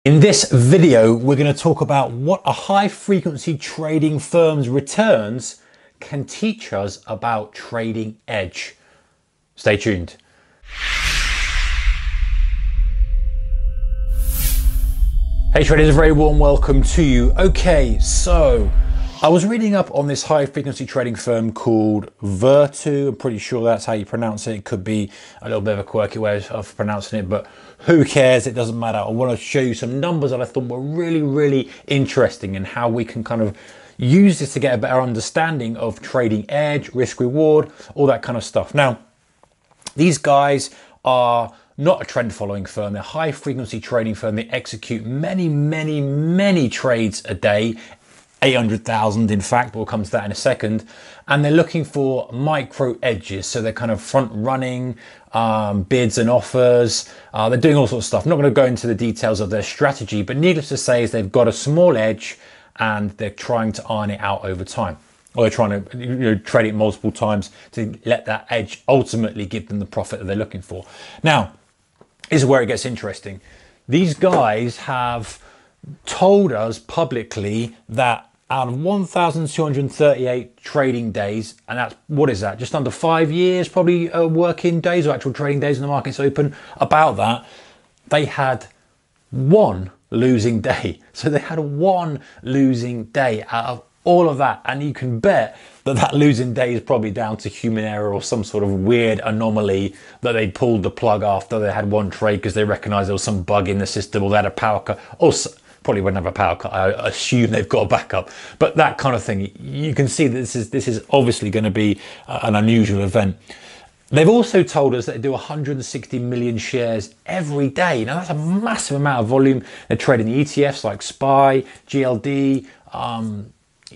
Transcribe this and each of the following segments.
In this video, we're going to talk about what a high frequency trading firm's returns can teach us about trading edge. Stay tuned. Hey traders, a very warm welcome to you. Okay, so I was reading up on this high frequency trading firm called Virtu. I'm pretty sure that's how you pronounce it. It could be a little bit of a quirky way of pronouncing it, but who cares? It doesn't matter. I want to show you some numbers that I thought were really interesting and how we can kind of use this to get a better understanding of trading edge, risk reward, all that kind of stuff. Now, these guys are not a trend following firm. They're a high frequency trading firm. They execute many trades a day, 800,000 in fact, we'll come to that in a second. And they're looking for micro edges. So they're kind of front running bids and offers. They're doing all sorts of stuff. I'm not going to go into the details of their strategy, but needless to say is they've got a small edge and they're trying to iron it out over time. Or they're trying to trade it multiple times to let that edge ultimately give them the profit that they're looking for. Now, this is where it gets interesting. These guys have told us publicly that out of 1,238 trading days, and that's, what is that? Just under 5 years, probably working days or actual trading days when the market's open, about that, they had one losing day. So they had one losing day out of all of that. And you can bet that that losing day is probably down to human error or some sort of weird anomaly that they pulled the plug after they had one trade because they recognized there was some bug in the system or they had a power cut. Also, probably wouldn't have a power cut. I assume they've got a backup, but that kind of thing. You can see that this is obviously going to be an unusual event. They've also told us that they do 160 million shares every day. Now that's a massive amount of volume. They're trading the ETFs like SPY, GLD,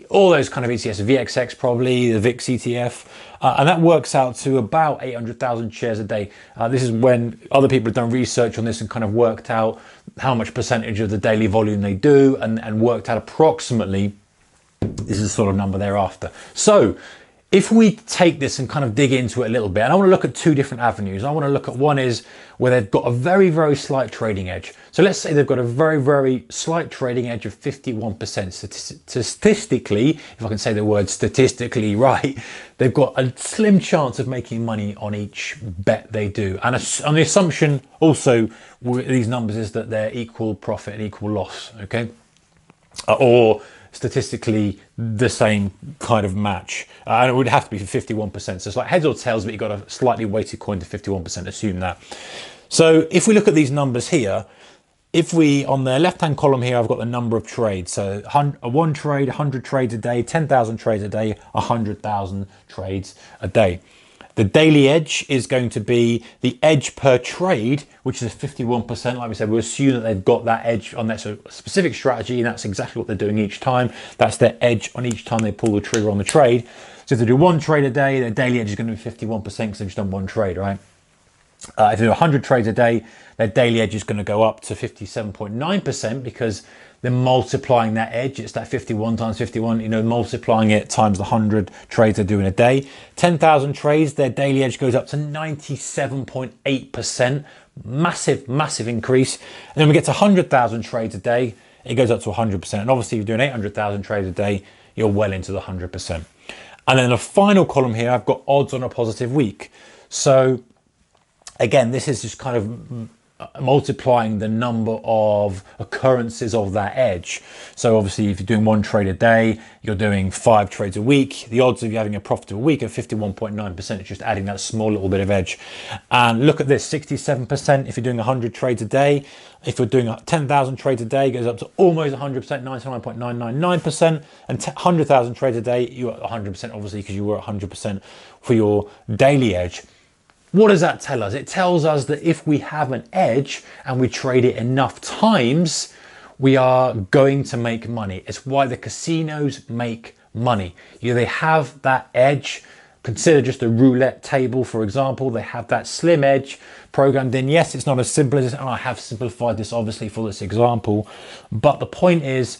all those kind of ETFs, VXX probably, the VIX ETF, and that works out to about 800,000 shares a day. This is when other people have done research on this and kind of worked out how much percentage of the daily volume they do and worked out approximately, this is the sort of number they're after. So if we take this and kind of dig into it a little bit, and I want to look at two different avenues. I want to look at one is where they've got a very slight trading edge. So let's say they've got a very slight trading edge of 51%. Statistically, if I can say the word statistically right, they've got a slim chance of making money on each bet they do. And on the assumption also with these numbers is that they're equal profit and equal loss, okay? Or statistically the same kind of match, and it would have to be for 51%. So it's like heads or tails, but you've got a slightly weighted coin to 51%, assume that. So if we look at these numbers here, if we, on the left hand column here, I've got the number of trades. So one trade, 100 trades a day, 10,000 trades a day, 100,000 trades a day. The daily edge is going to be the edge per trade, which is 51%. Like we said, we assume that they've got that edge on their specific strategy, and that's exactly what they're doing each time. That's their edge on each time they pull the trigger on the trade. So if they do one trade a day, their daily edge is going to be 51% because they've just done one trade, right? If they do 100 trades a day, their daily edge is going to go up to 57.9% because they're multiplying that edge. It's that 51 times 51, multiplying it times the 100 trades they're doing a day. 10,000 trades, their daily edge goes up to 97.8%. Massive increase. And then we get to 100,000 trades a day, it goes up to 100%. And obviously, if you're doing 800,000 trades a day, you're well into the 100%. And then the final column here, I've got odds on a positive week. So again, this is just kind of multiplying the number of occurrences of that edge. So obviously if you're doing one trade a day, you're doing 5 trades a week, the odds of you having a profitable week are 51.9%. It's just adding that small little bit of edge. And look at this, 67% if you're doing 100 trades a day. If you're doing 10,000 trades a day, it goes up to almost 100%, 99.999%. And 100,000 trades a day, you're at 100% obviously because you were at 100% for your daily edge. What does that tell us? It tells us that if we have an edge and we trade it enough times, we are going to make money. It's why the casinos make money. They have that edge. Consider just a roulette table, for example. They have that slim edge programmed in. Yes, it's not as simple as, and I have simplified this obviously for this example, but the point is,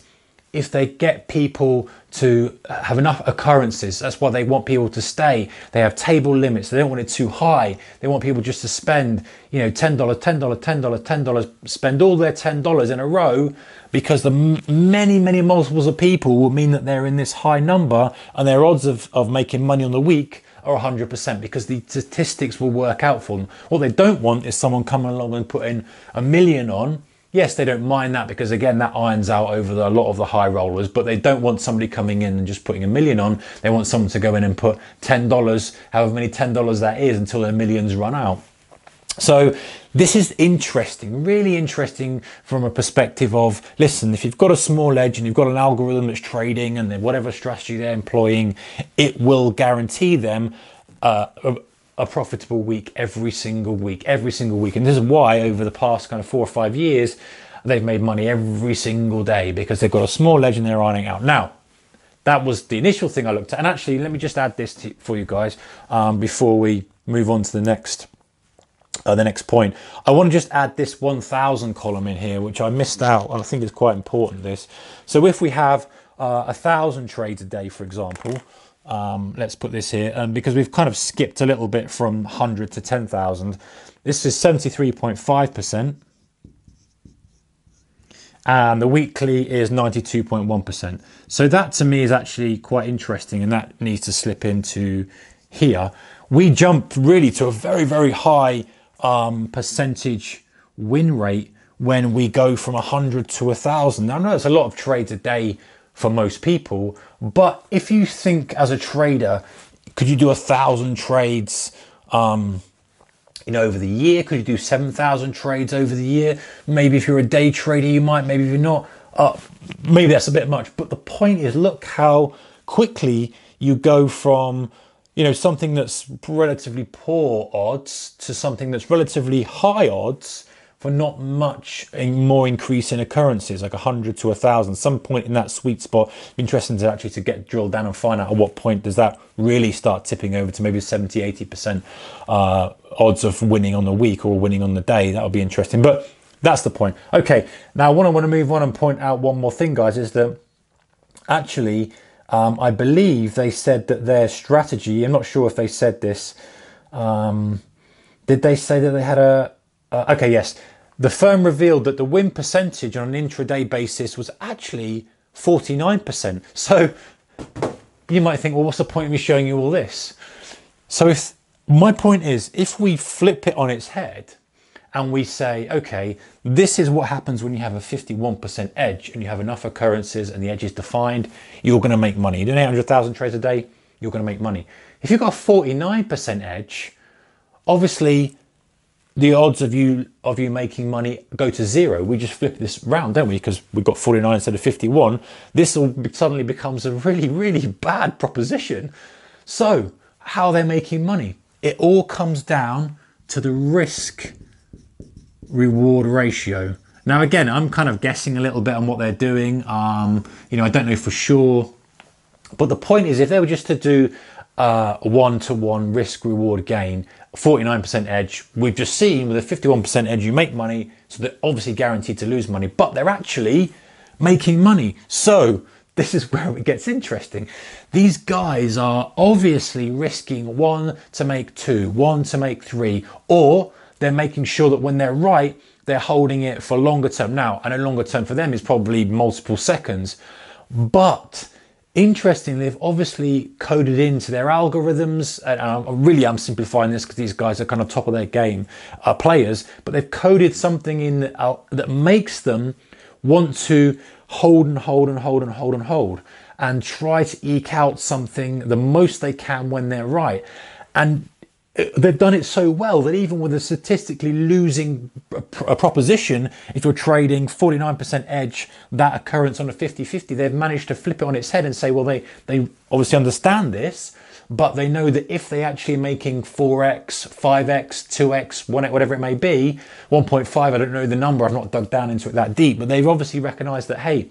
if they get people to have enough occurrences. That's why they want people to stay. They have table limits. They don't want it too high. They want people just to spend, you know, $10, $10, $10, $10, spend all their $10 in a row, because the many multiples of people will mean that they're in this high number, and their odds of making money on the week are 100%, because the statistics will work out for them. What they don't want is someone coming along and putting $1 million on. Yes, they don't mind that, because again, that irons out over a lot of the high rollers, but they don't want somebody coming in and just putting $1 million on. They want someone to go in and put $10, however many $10 that is, until their millions run out. So this is interesting, really interesting from a perspective of, listen, if you've got a small edge and you've got an algorithm that's trading, and then whatever strategy they're employing, it will guarantee them a profitable week every single week. And this is why over the past kind of 4 or 5 years, they've made money every single day, because they've got a small edge and they're ironing out. Now, that was the initial thing I looked at. And actually, let me just add this for you guys before we move on to the next point. I want to just add this 1,000 column in here, which I missed out. I think it's quite important, this. So if we have 1,000 trades a day, for example, let's put this here, and because we've kind of skipped a little bit from 100 to 10,000, this is 73.5%, and the weekly is 92.1%. So that to me is actually quite interesting, and that needs to slip into here. We jumped really to a very high percentage win rate when we go from 100 to 1,000. Now, I know it's a lot of trades a day for most people, but if you think as a trader, could you do 1,000 trades over the year? Could you do 7,000 trades over the year? Maybe if you're a day trader, you might. Maybe if you're not, maybe that's a bit much. But the point is, look how quickly you go from, you know, something that's relatively poor odds to something that's relatively high odds for not much more increase in occurrences, like 100 to 1,000. Some point in that sweet spot. Interesting to actually get drilled down and find out at what point does that really start tipping over to maybe 70-80% odds of winning on the week or winning on the day. That would be interesting, but that's the point. Okay, now what I want to move on and point out one more thing, guys, is that actually I believe they said that their strategy, I'm not sure if they said this, did they say that they had okay, yes. The firm revealed that the win percentage on an intraday basis was actually 49%. So you might think, well, what's the point of me showing you all this? So if my point is, if we flip it on its head and we say, okay, this is what happens when you have a 51% edge and you have enough occurrences and the edge is defined, you're going to make money. You're doing 800,000 trades a day, you're going to make money. If you've got a 49% edge, obviously the odds of you making money go to zero. We just flip this round, don't we? Because we've got 49 instead of 51. This suddenly becomes a really bad proposition. So how are they making money? It all comes down to the risk reward ratio. Now, again, I'm kind of guessing a little bit on what they're doing. You know, I don't know for sure, but the point is, if they were just to do a one-to-one risk reward gain, 49% edge, we've just seen with a 51% edge you make money, so they're obviously guaranteed to lose money, but they're actually making money. So this is where it gets interesting. These guys are obviously risking 1 to make 2, 1 to make 3, or they're making sure that when they're right, they're holding it for longer term. Now, I know longer term for them is probably multiple seconds, but interestingly, they've obviously coded into their algorithms, and I'm simplifying this because these guys are kind of top of their game players, but they've coded something in that makes them want to hold and try to eke out something the most they can when they're right. And they've done it so well that even with a statistically losing a proposition, if you're trading 49% edge, that occurrence on a 50-50, they've managed to flip it on its head and say, well, they obviously understand this, but they know that if they actually are making 4x, 5x, 2x, 1x, whatever it may be, 1.5, I don't know the number, I've not dug down into it that deep, but they've obviously recognized that, hey,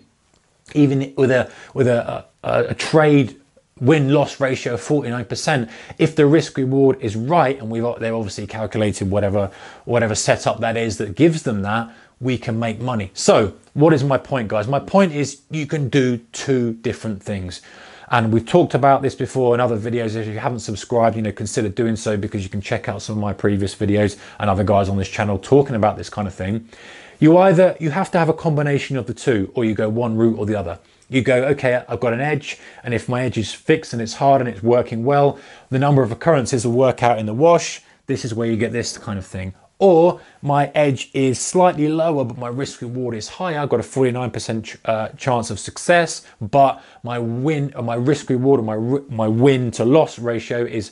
even with a trade win-loss ratio of 49%, if the risk reward is right, and they've obviously calculated whatever setup that is that gives them that, we can make money. So what is my point, guys? My point is you can do two different things. And we've talked about this before in other videos. If you haven't subscribed, consider doing so, because you can check out some of my previous videos and other guys on this channel talking about this kind of thing. You have to have a combination of the two, or you go one route or the other. You go, okay, I've got an edge, and if my edge is fixed and it's hard and it's working well, the number of occurrences will work out in the wash. This is where you get this kind of thing. Or my edge is slightly lower, but my risk reward is higher. I've got a 49% chance of success, but my win or my risk reward or my win to loss ratio is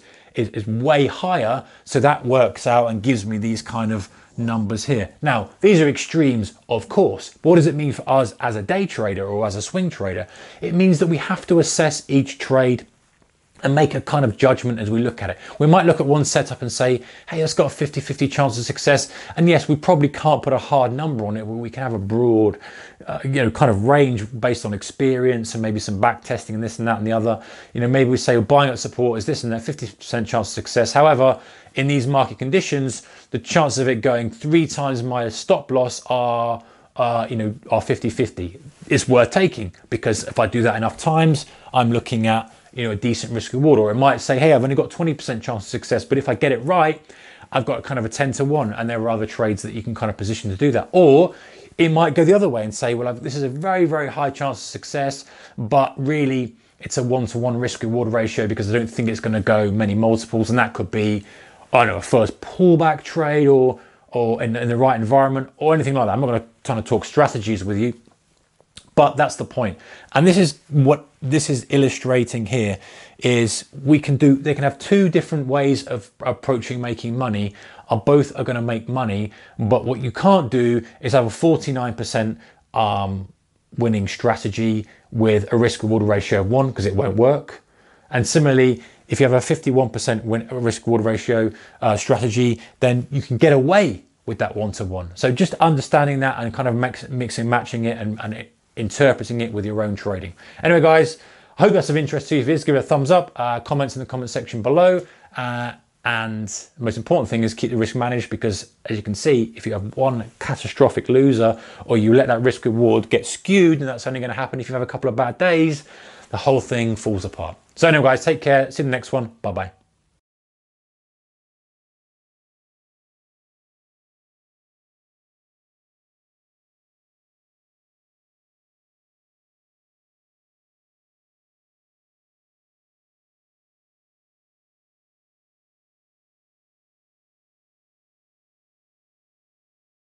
way higher. So that works out and gives me these kind of numbers here. Now, these are extremes, of course. But what does it mean for us as a day trader or as a swing trader? It means that we have to assess each trade and make a kind of judgment as we look at it. We might look at one setup and say, hey, that's got a 50-50 chance of success. And yes, we probably can't put a hard number on it, but we can have a broad, kind of range based on experience and maybe some back testing and this and that and the other. Maybe we say we're buying at support is this and that, 50% chance of success. However, in these market conditions, the chances of it going 3 times my stop loss are 50-50. It's worth taking, because if I do that enough times, I'm looking at a decent risk reward. Or it might say, hey, I've only got 20% chance of success, but if I get it right, I've got kind of a 10-to-1, and there are other trades that you can kind of position to do that. Or it might go the other way and say, well, this is a very, very high chance of success, but really it's a 1-to-1 risk reward ratio, because I don't think it's going to go many multiples. And that could be, I don't know, a first pullback trade or in the right environment or anything like that. I'm not going to kind of talk strategies with you, but that's the point. And this is what this is illustrating here, is they can have two different ways of approaching making money. Both are going to make money, but what you can't do is have a 49% winning strategy with a risk reward ratio of 1, because it won't work. And similarly, if you have a 51% risk reward ratio strategy, then you can get away with that 1-to-1. So just understanding that and kind of matching it and interpreting it with your own trading. Anyway, guys, I hope that's of interest to you. If it is, give it a thumbs up, comments in the comment section below. And the most important thing is keep the risk managed, because as you can see, if you have one catastrophic loser, or you let that risk reward get skewed, and that's only going to happen if you have a couple of bad days, the whole thing falls apart. So anyway, guys, take care. See you in the next one. Bye-bye.